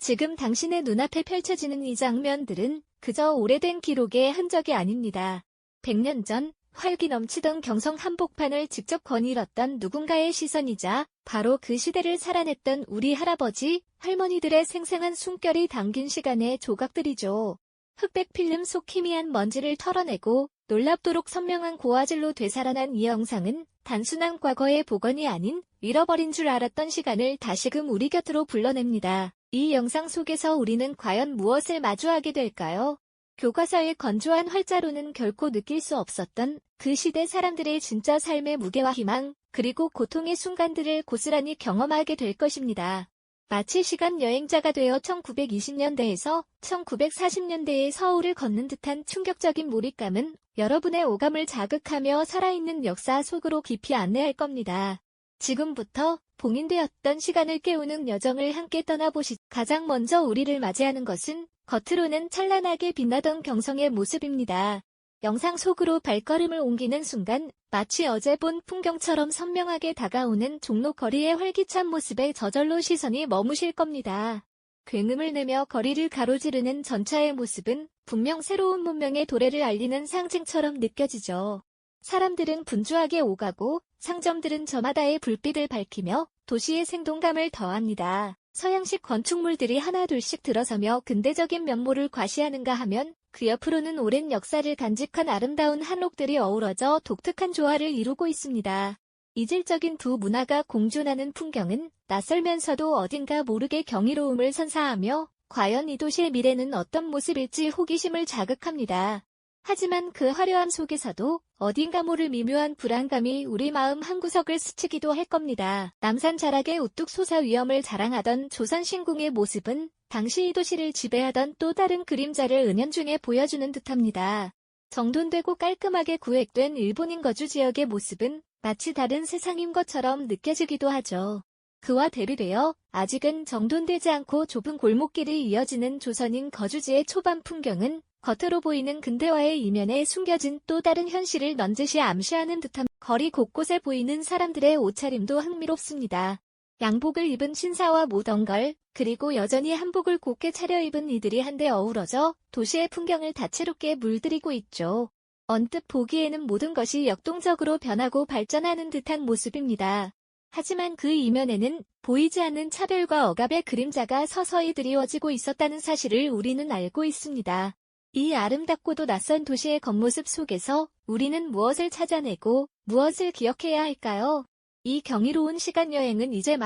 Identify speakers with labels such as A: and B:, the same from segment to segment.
A: 지금 당신의 눈앞에 펼쳐지는 이 장면들은 그저 오래된 기록의 흔적이 아닙니다. 100년 전 활기 넘치던 경성 한복판을 직접 거닐었던 누군가의 시선이자 바로 그 시대를 살아냈던 우리 할아버지, 할머니들의 생생한 숨결이 담긴 시간의 조각들이죠. 흑백 필름 속 희미한 먼지를 털어내고 놀랍도록 선명한 고화질로 되살아난 이 영상은 단순한 과거의 복원이 아닌 잃어버린 줄 알았던 시간을 다시금 우리 곁으로 불러냅니다. 이 영상 속에서 우리는 과연 무엇을 마주하게 될까요? 교과서의 건조한 활자로는 결코 느낄 수 없었던 그 시대 사람들의 진짜 삶의 무게와 희망, 그리고 고통의 순간들을 고스란히 경험하게 될 것입니다. 마치 시간 여행자가 되어 1920년대에서 1940년대의 서울을 걷는 듯한 충격적인 몰입감은 여러분의 오감을 자극하며 살아있는 역사 속으로 깊이 안내할 겁니다. 지금부터 봉인되었던 시간을 깨우는 여정을 함께 떠나보시죠. 가장 먼저 우리를 맞이하는 것은 겉으로는 찬란하게 빛나던 경성의 모습입니다. 영상 속으로 발걸음을 옮기는 순간 마치 어제 본 풍경처럼 선명하게 다가오는 종로 거리의 활기찬 모습에 저절로 시선이 머무실 겁니다. 굉음을 내며 거리를 가로지르는 전차의 모습은 분명 새로운 문명의 도래를 알리는 상징처럼 느껴지죠. 사람들은 분주하게 오가고 상점들은 저마다의 불빛을 밝히며 도시의 생동감을 더합니다. 서양식 건축물들이 하나둘씩 들어서며 근대적인 면모를 과시하는가 하면 그 옆으로는 오랜 역사를 간직한 아름다운 한옥들이 어우러져 독특한 조화를 이루고 있습니다. 이질적인 두 문화가 공존하는 풍경은 낯설면서도 어딘가 모르게 경이로움을 선사하며 과연 이 도시의 미래는 어떤 모습일지 호기심을 자극합니다. 하지만 그 화려함 속에서도 어딘가 모를 미묘한 불안감이 우리 마음 한구석을 스치기도 할 겁니다. 남산 자락에 우뚝 솟아 위엄을 자랑하던 조선 신궁의 모습은 당시 이 도시를 지배하던 또 다른 그림자를 은연중에 보여주는 듯합니다. 정돈되고 깔끔하게 구획된 일본인 거주 지역의 모습은 마치 다른 세상인 것처럼 느껴지기도 하죠. 그와 대비되어 아직은 정돈되지 않고 좁은 골목길이 이어지는 조선인 거주지의 초반 풍경은 겉으로 보이는 근대화의 이면에 숨겨진 또 다른 현실을 넌지시 암시하는 듯한 거리 곳곳에 보이는 사람들의 옷차림도 흥미롭습니다. 양복을 입은 신사와 모던걸, 그리고 여전히 한복을 곱게 차려입은 이들이 한데 어우러져 도시의 풍경을 다채롭게 물들이고 있죠. 언뜻 보기에는 모든 것이 역동적으로 변하고 발전하는 듯한 모습입니다. 하지만 그 이면에는 보이지 않는 차별과 억압의 그림자가 서서히 드리워지고 있었다는 사실을 우리는 알고 있습니다. 이 아름답고도 낯선 도시의 겉모습 속에서 우리는 무엇을 찾아내고 무엇을 기억해야 할까요? 이 경이로운 시간여행은 이제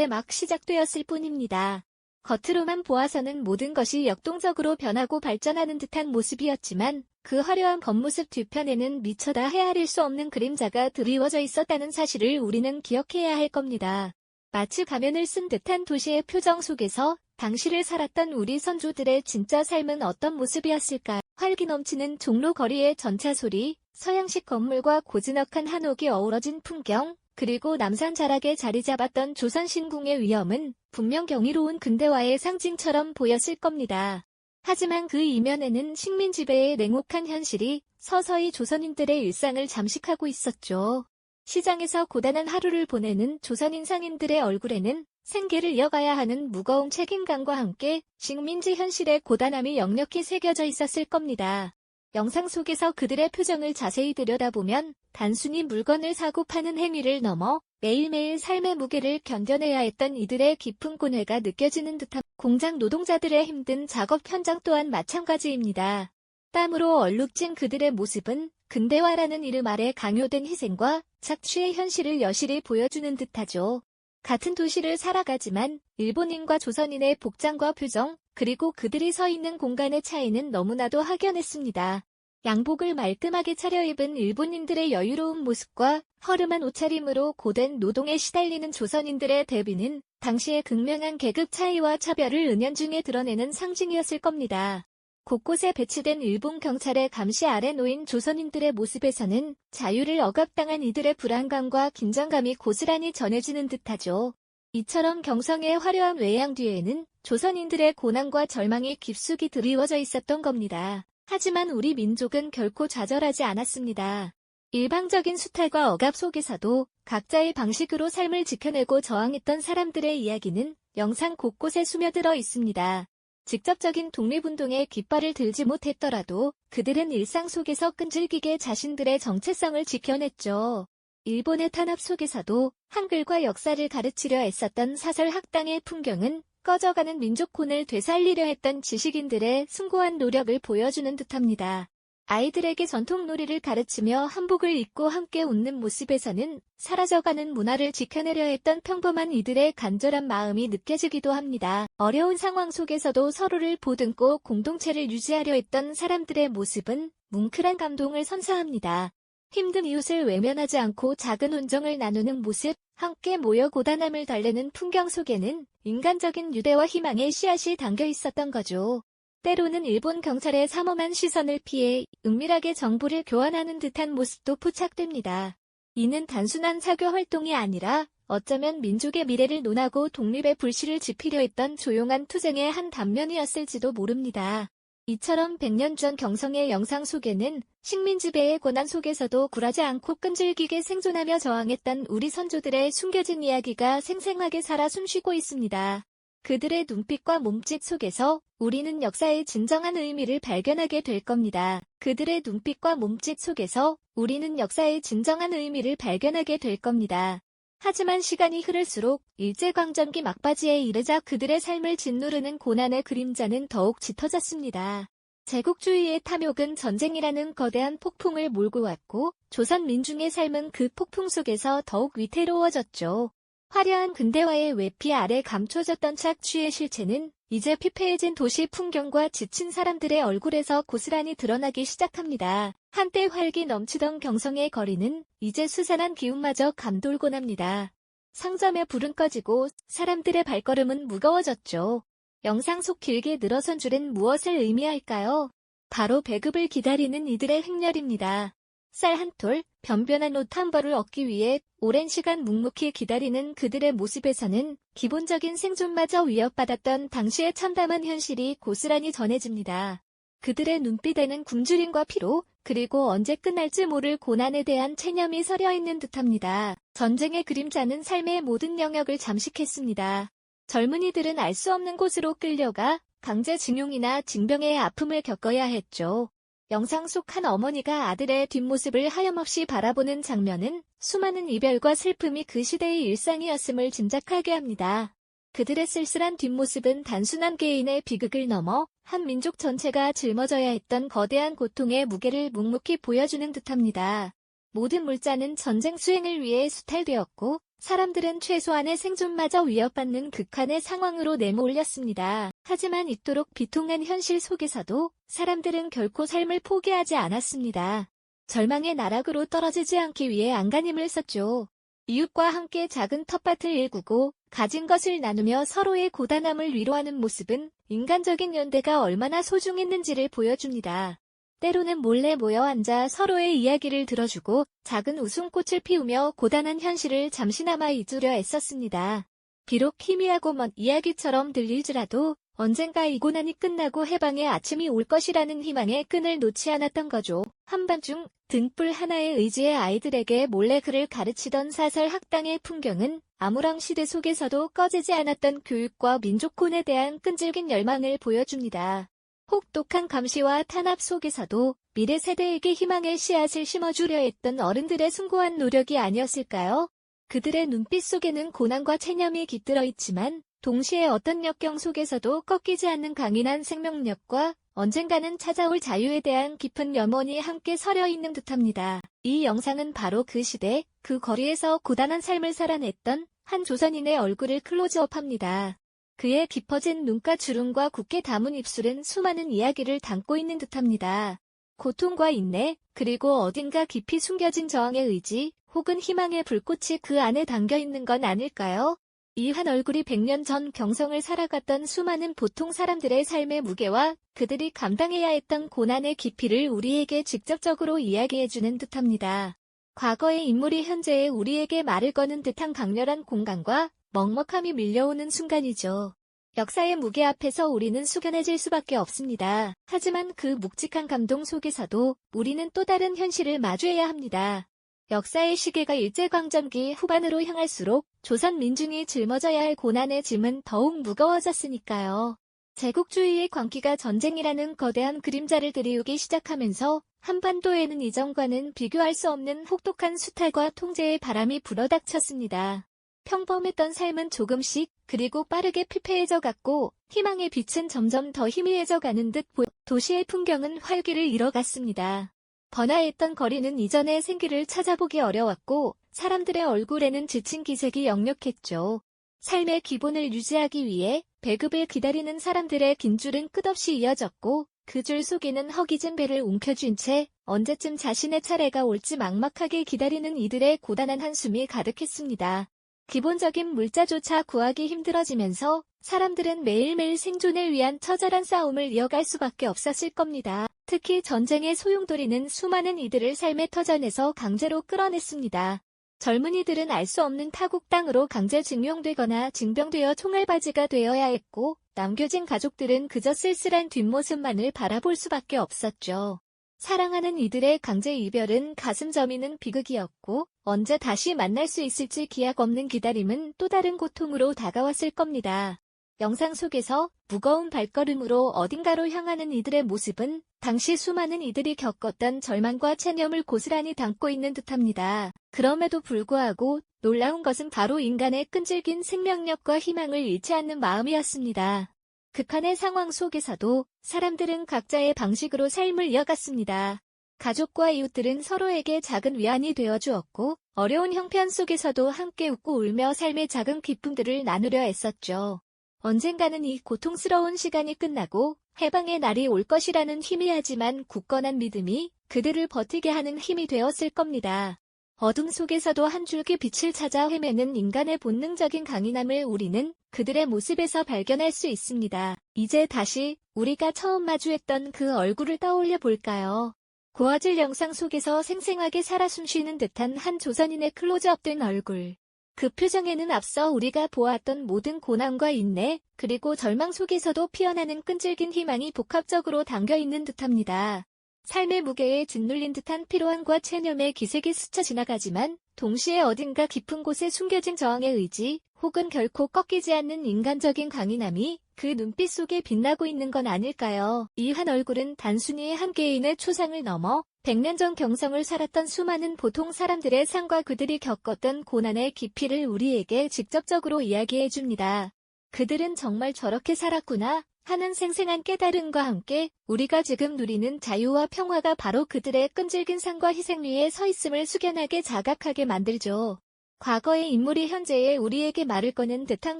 A: 막 시작되었을 뿐입니다. 겉으로만 보아서는 모든 것이 역동적으로 변하고 발전하는 듯한 모습이었지만 그 화려한 겉모습 뒤편에는 미처다 헤아릴 수 없는 그림자가 드리워져 있었다는 사실을 우리는 기억해야 할 겁니다. 마치 가면을 쓴 듯한 도시의 표정 속에서 당시를 살았던 우리 선조들의 진짜 삶은 어떤 모습이었을까? 활기 넘치는 종로 거리의 전차 소리, 서양식 건물과 고즈넉한 한옥이 어우러진 풍경, 그리고 남산 자락에 자리 잡았던 조선 신궁의 위엄은 분명 경이로운 근대화의 상징처럼 보였을 겁니다. 하지만 그 이면에는 식민 지배의 냉혹한 현실이 서서히 조선인들의 일상을 잠식하고 있었죠. 시장에서 고단한 하루를 보내는 조선인 상인들의 얼굴에는 생계를 이어가야 하는 무거운 책임감과 함께 식민지 현실의 고단함이 역력히 새겨져 있었을 겁니다. 영상 속에서 그들의 표정을 자세히 들여다보면 단순히 물건을 사고 파는 행위를 넘어 매일매일 삶의 무게를 견뎌내야 했던 이들의 깊은 고뇌가 느껴지는 듯한 공장 노동자들의 힘든 작업 현장 또한 마찬가지입니다. 땀으로 얼룩진 그들의 모습은 근대화라는 이름 아래 강요된 희생과 착취의 현실을 여실히 보여주는 듯하죠. 같은 도시를 살아가지만 일본인과 조선인의 복장과 표정, 그리고 그들이 서 있는 공간의 차이는 너무나도 확연했습니다. 양복을 말끔하게 차려입은 일본인들의 여유로운 모습과 허름한 옷차림으로 고된 노동에 시달리는 조선인들의 대비는 당시의 극명한 계급 차이와 차별을 은연중에 드러내는 상징이었을 겁니다. 곳곳에 배치된 일본 경찰의 감시 아래 놓인 조선인들의 모습에서는 자유를 억압당한 이들의 불안감과 긴장감이 고스란히 전해지는 듯하죠. 이처럼 경성의 화려한 외양 뒤에는 조선인들의 고난과 절망이 깊숙이 드리워져 있었던 겁니다. 하지만 우리 민족은 결코 좌절하지 않았습니다. 일방적인 수탈과 억압 속에서도 각자의 방식으로 삶을 지켜내고 저항했던 사람들의 이야기는 영상 곳곳에 스며들어 있습니다. 직접적인 독립운동에 깃발을 들지 못했더라도 그들은 일상 속에서 끈질기게 자신들의 정체성을 지켜냈죠. 일본의 탄압 속에서도 한글과 역사를 가르치려 애썼던 사설 학당의 풍경은 꺼져가는 민족혼을 되살리려 했던 지식인들의 숭고한 노력을 보여주는 듯합니다. 아이들에게 전통놀이를 가르치며 한복을 입고 함께 웃는 모습에서는 사라져가는 문화를 지켜내려 했던 평범한 이들의 간절한 마음이 느껴지기도 합니다. 어려운 상황 속에서도 서로를 보듬고 공동체를 유지하려 했던 사람들의 모습은 뭉클한 감동을 선사합니다. 힘든 이웃을 외면하지 않고 작은 온정을 나누는 모습, 함께 모여 고단함을 달래는 풍경 속에는 인간적인 유대와 희망의 씨앗이 담겨 있었던 거죠. 때로는 일본 경찰의 삼엄한 시선을 피해 은밀하게 정보를 교환하는 듯한 모습도 포착됩니다. 이는 단순한 사교 활동이 아니라 어쩌면 민족의 미래를 논하고 독립의 불씨를 지피려 했던 조용한 투쟁의 한 단면이었을지도 모릅니다. 이처럼 100년 전 경성의 영상 속에는 식민 지배의 고난 속에서도 굴하지 않고 끈질기게 생존하며 저항했던 우리 선조들의 숨겨진 이야기가 생생하게 살아 숨쉬고 있습니다. 그들의 눈빛과 몸짓 속에서 우리는 역사의 진정한 의미를 발견하게 될 겁니다. 그들의 눈빛과 몸짓 속에서 우리는 역사의 진정한 의미를 발견하게 될 겁니다. 하지만 시간이 흐를수록 일제강점기 막바지에 이르자 그들의 삶을 짓누르는 고난의 그림자는 더욱 짙어졌습니다. 제국주의의 탐욕은 전쟁이라는 거대한 폭풍을 몰고 왔고 조선 민중의 삶은 그 폭풍 속에서 더욱 위태로워졌죠. 화려한 근대화의 외피 아래 감춰졌던 착취의 실체는 이제 피폐해진 도시 풍경과 지친 사람들의 얼굴에서 고스란히 드러나기 시작합니다. 한때 활기 넘치던 경성의 거리는 이제 스산한 기운마저 감돌곤 합니다. 상점의 불은 꺼지고 사람들의 발걸음은 무거워졌죠. 영상 속 길게 늘어선 줄은 무엇을 의미할까요? 바로 배급을 기다리는 이들의 행렬입니다. 쌀 한 톨, 변변한 옷 한 벌을 얻기 위해 오랜 시간 묵묵히 기다리는 그들의 모습에서는 기본적인 생존마저 위협받았던 당시의 참담한 현실이 고스란히 전해집니다. 그들의 눈빛에는 굶주림과 피로, 그리고 언제 끝날지 모를 고난에 대한 체념이 서려있는 듯합니다. 전쟁의 그림자는 삶의 모든 영역을 잠식했습니다. 젊은이들은 알 수 없는 곳으로 끌려가 강제징용이나 징병의 아픔을 겪어야 했죠. 영상 속 한 어머니가 아들의 뒷모습을 하염없이 바라보는 장면은 수많은 이별과 슬픔이 그 시대의 일상이었음을 짐작하게 합니다. 그들의 쓸쓸한 뒷모습은 단순한 개인의 비극을 넘어 한 민족 전체가 짊어져야 했던 거대한 고통의 무게를 묵묵히 보여주는 듯합니다. 모든 물자는 전쟁 수행을 위해 수탈되었고 사람들은 최소한의 생존마저 위협받는 극한의 상황으로 내몰렸습니다. 하지만 이토록 비통한 현실 속에서도 사람들은 결코 삶을 포기하지 않았습니다. 절망의 나락으로 떨어지지 않기 위해 안간힘을 썼죠. 이웃과 함께 작은 텃밭을 일구고 가진 것을 나누며 서로의 고단함을 위로하는 모습은 인간적인 연대가 얼마나 소중했는지를 보여줍니다. 때로는 몰래 모여 앉아 서로의 이야기를 들어주고 작은 웃음꽃을 피우며 고단한 현실을 잠시나마 잊으려 애썼습니다. 비록 희미하고 먼 이야기처럼 들릴지라도 언젠가 이 고난이 끝나고 해방의 아침이 올 것이라는 희망의 끈을 놓지 않았던 거죠. 한밤중 등불 하나에 의지해 아이들에게 몰래 글을 가르치던 사설 학당의 풍경은 암울한 시대 속에서도 꺼지지 않았던 교육과 민족혼에 대한 끈질긴 열망을 보여줍니다. 혹독한 감시와 탄압 속에서도 미래 세대에게 희망의 씨앗을 심어주려 했던 어른들의 숭고한 노력이 아니었을까요? 그들의 눈빛 속에는 고난과 체념이 깃들어 있지만 동시에 어떤 역경 속에서도 꺾이지 않는 강인한 생명력과 언젠가는 찾아올 자유에 대한 깊은 염원이 함께 서려 있는 듯합니다. 이 영상은 바로 그 시대, 그 거리에서 고단한 삶을 살아냈던 한 조선인의 얼굴을 클로즈업합니다. 그의 깊어진 눈가 주름과 굳게 담은 입술은 수많은 이야기를 담고 있는 듯합니다. 고통과 인내, 그리고 어딘가 깊이 숨겨진 저항의 의지, 혹은 희망의 불꽃이 그 안에 담겨 있는 건 아닐까요? 이 한 얼굴이 100년 전 경성을 살아갔던 수많은 보통 사람들의 삶의 무게와 그들이 감당해야 했던 고난의 깊이를 우리에게 직접적으로 이야기해주는 듯합니다. 과거의 인물이 현재의 우리에게 말을 거는 듯한 강렬한 공감과 먹먹함이 밀려오는 순간이죠. 역사의 무게 앞에서 우리는 숙연해질 수밖에 없습니다. 하지만 그 묵직한 감동 속에서도 우리는 또 다른 현실을 마주해야 합니다. 역사의 시계가 일제강점기 후반으로 향할수록 조선 민중이 짊어져야 할 고난의 짐은 더욱 무거워졌으니까요. 제국주의의 광기가 전쟁이라는 거대한 그림자를 들이우기 시작하면서 한반도에는 이전과는 비교할 수 없는 혹독한 수탈과 통제의 바람이 불어닥쳤습니다. 평범했던 삶은 조금씩 그리고 빠르게 피폐해져 갔고 희망의 빛은 점점 더 희미해져 가는 듯 도시의 풍경은 활기를 잃어갔습니다. 번화했던 거리는 이전의 생기를 찾아보기 어려웠고 사람들의 얼굴에는 지친 기색이 역력했죠. 삶의 기본을 유지하기 위해 배급을 기다리는 사람들의 긴 줄은 끝없이 이어졌고 그 줄 속에는 허기진 배를 움켜쥔 채 언제쯤 자신의 차례가 올지 막막하게 기다리는 이들의 고단한 한숨이 가득했습니다. 기본적인 물자조차 구하기 힘들어지면서 사람들은 매일매일 생존을 위한 처절한 싸움을 이어갈 수밖에 없었을 겁니다. 특히 전쟁의 소용돌이는 수많은 이들을 삶의 터전에서 강제로 끌어냈습니다. 젊은이들은 알 수 없는 타국 땅으로 강제 징용되거나 징병되어 총알바지가 되어야 했고 남겨진 가족들은 그저 쓸쓸한 뒷모습만을 바라볼 수밖에 없었죠. 사랑하는 이들의 강제 이별은 가슴 저미는 비극이었고 언제 다시 만날 수 있을지 기약 없는 기다림은 또 다른 고통으로 다가왔을 겁니다. 영상 속에서 무거운 발걸음으로 어딘가로 향하는 이들의 모습은 당시 수많은 이들이 겪었던 절망과 체념을 고스란히 담고 있는 듯합니다. 그럼에도 불구하고 놀라운 것은 바로 인간의 끈질긴 생명력과 희망을 잃지 않는 마음이었습니다. 극한의 상황 속에서도 사람들은 각자의 방식으로 삶을 이어갔습니다. 가족과 이웃들은 서로에게 작은 위안이 되어주었고 어려운 형편 속에서도 함께 웃고 울며 삶의 작은 기쁨들을 나누려 애썼죠. 언젠가는 이 고통스러운 시간이 끝나고 해방의 날이 올 것이라는 희미하지만 굳건한 믿음이 그들을 버티게 하는 힘이 되었을 겁니다. 어둠 속에서도 한 줄기 빛을 찾아 헤매는 인간의 본능적인 강인함을 우리는 그들의 모습에서 발견할 수 있습니다. 이제 다시 우리가 처음 마주했던 그 얼굴을 떠올려 볼까요? 고화질 영상 속에서 생생하게 살아 숨쉬는 듯한 한 조선인의 클로즈업된 얼굴. 그 표정에는 앞서 우리가 보았던 모든 고난과 인내, 그리고 절망 속에서도 피어나는 끈질긴 희망이 복합적으로 담겨있는 듯합니다. 삶의 무게에 짓눌린 듯한 피로함과 체념의 기색이 스쳐 지나가지만 동시에 어딘가 깊은 곳에 숨겨진 저항의 의지, 혹은 결코 꺾이지 않는 인간적인 강인함이 그 눈빛 속에 빛나고 있는 건 아닐까요? 이 한 얼굴은 단순히 한 개인의 초상을 넘어 100년 전 경성을 살았던 수많은 보통 사람들의 삶과 그들이 겪었던 고난의 깊이를 우리에게 직접적으로 이야기해 줍니다. 그들은 정말 저렇게 살았구나 하는 생생한 깨달음과 함께 우리가 지금 누리는 자유와 평화가 바로 그들의 끈질긴 삶과 희생 위에 서 있음을 숙연하게 자각하게 만들죠. 과거의 인물이 현재의 우리에게 말을 거는 듯한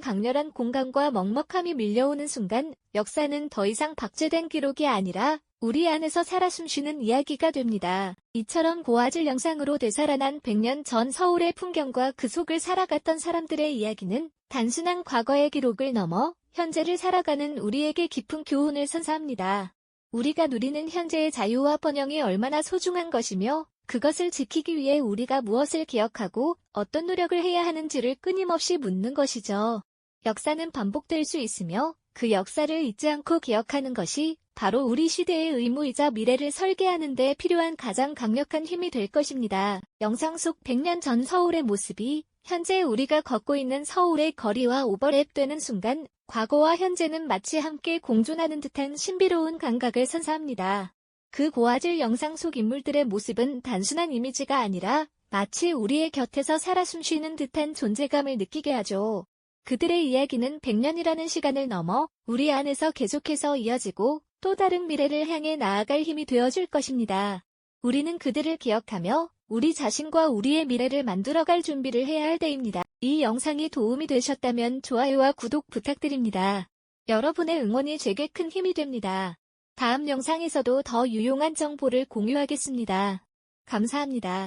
A: 강렬한 공감과 먹먹함이 밀려오는 순간 역사는 더 이상 박제된 기록이 아니라 우리 안에서 살아 숨쉬는 이야기가 됩니다. 이처럼 고화질 영상으로 되살아난 100년 전 서울의 풍경과 그 속을 살아갔던 사람들의 이야기는 단순한 과거의 기록을 넘어 현재를 살아가는 우리에게 깊은 교훈을 선사합니다. 우리가 누리는 현재의 자유와 번영이 얼마나 소중한 것이며 그것을 지키기 위해 우리가 무엇을 기억하고 어떤 노력을 해야 하는지를 끊임없이 묻는 것이죠. 역사는 반복될 수 있으며 그 역사를 잊지 않고 기억하는 것이 바로 우리 시대의 의무이자 미래를 설계하는 데 필요한 가장 강력한 힘이 될 것입니다. 영상 속 100년 전 서울의 모습이 현재 우리가 걷고 있는 서울의 거리와 오버랩되는 순간 과거와 현재는 마치 함께 공존하는 듯한 신비로운 감각을 선사합니다. 그 고화질 영상 속 인물들의 모습은 단순한 이미지가 아니라 마치 우리의 곁에서 살아 숨쉬는 듯한 존재감을 느끼게 하죠. 그들의 이야기는 100년이라는 시간을 넘어 우리 안에서 계속해서 이어지고 또 다른 미래를 향해 나아갈 힘이 되어줄 것입니다. 우리는 그들을 기억하며 우리 자신과 우리의 미래를 만들어갈 준비를 해야 할 때입니다. 이 영상이 도움이 되셨다면 좋아요와 구독 부탁드립니다. 여러분의 응원이 제게 큰 힘이 됩니다. 다음 영상에서도 더 유용한 정보를 공유하겠습니다. 감사합니다.